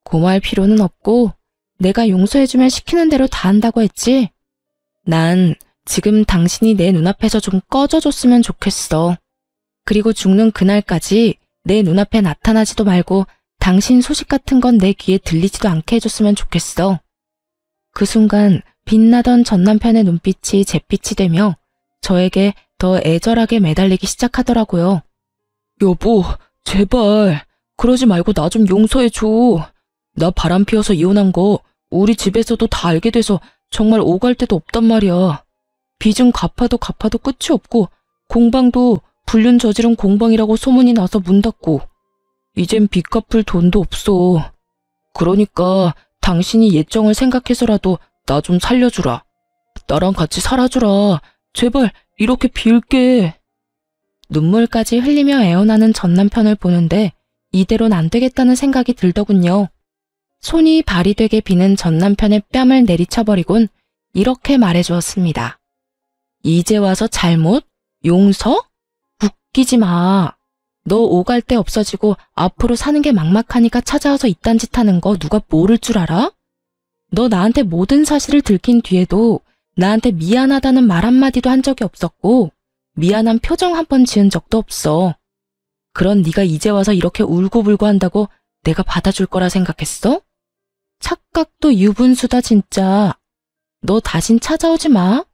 고마울 필요는 없고 내가 용서해주면 시키는 대로 다 한다고 했지? 난 지금 당신이 내 눈앞에서 좀 꺼져줬으면 좋겠어. 그리고 죽는 그날까지 내 눈앞에 나타나지도 말고 당신 소식 같은 건 내 귀에 들리지도 않게 해줬으면 좋겠어. 그 순간 빛나던 전 남편의 눈빛이 잿빛이 되며 저에게 더 애절하게 매달리기 시작하더라고요. 여보, 제발. 그러지 말고 나 좀 용서해줘. 나 바람 피워서 이혼한 거 우리 집에서도 다 알게 돼서 정말 오갈 데도 없단 말이야. 빚은 갚아도 끝이 없고 공방도 불륜 저지른 공방이라고 소문이 나서 문 닫고 이젠 빚 갚을 돈도 없어. 그러니까 당신이 예정을 생각해서라도 나 좀 살려주라. 나랑 같이 살아주라. 제발 이렇게 빌게. 눈물까지 흘리며 애원하는 전 남편을 보는데 이대로는 안 되겠다는 생각이 들더군요. 손이 발이 되게 비는 전 남편의 뺨을 내리쳐버리곤 이렇게 말해주었습니다. 이제 와서 잘못? 용서? 웃기지 마. 너 오갈 데 없어지고 앞으로 사는 게 막막하니까 찾아와서 이딴 짓 하는 거 누가 모를 줄 알아? 너 나한테 모든 사실을 들킨 뒤에도 나한테 미안하다는 말 한마디도 한 적이 없었고 미안한 표정 한 번 지은 적도 없어. 그런 네가 이제 와서 이렇게 울고불고 한다고 내가 받아줄 거라 생각했어? 착각도 유분수다 진짜. 너 다신 찾아오지 마.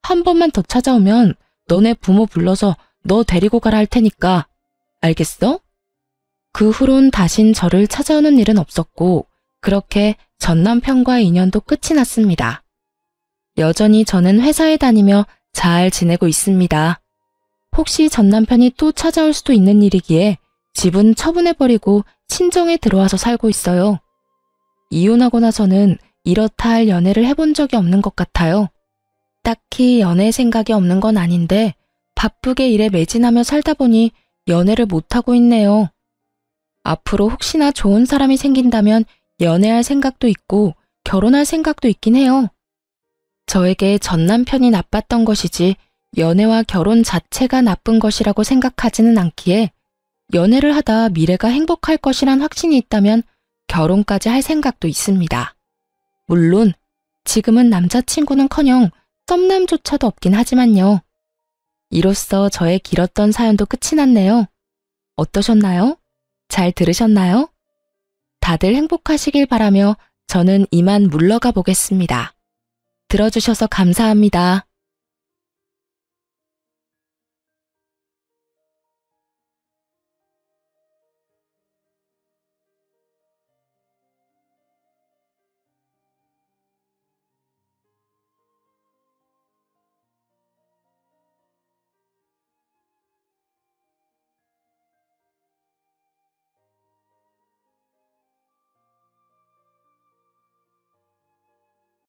한 번만 더 찾아오면 너네 부모 불러서 너 데리고 가라 할 테니까. 알겠어? 그 후론 다신 저를 찾아오는 일은 없었고 그렇게 전 남편과의 인연도 끝이 났습니다. 여전히 저는 회사에 다니며 잘 지내고 있습니다. 혹시 전 남편이 또 찾아올 수도 있는 일이기에 집은 처분해버리고 친정에 들어와서 살고 있어요. 이혼하고 나서는 이렇다 할 연애를 해본 적이 없는 것 같아요. 딱히 연애 생각이 없는 건 아닌데 바쁘게 일에 매진하며 살다 보니 연애를 못하고 있네요. 앞으로 혹시나 좋은 사람이 생긴다면 연애할 생각도 있고 결혼할 생각도 있긴 해요. 저에게 전 남편이 나빴던 것이지 연애와 결혼 자체가 나쁜 것이라고 생각하지는 않기에 연애를 하다 미래가 행복할 것이란 확신이 있다면 결혼까지 할 생각도 있습니다. 물론 지금은 남자친구는커녕 썸남조차도 없긴 하지만요. 이로써 저의 길었던 사연도 끝이 났네요. 어떠셨나요? 잘 들으셨나요? 다들 행복하시길 바라며 저는 이만 물러가 보겠습니다. 들어주셔서 감사합니다.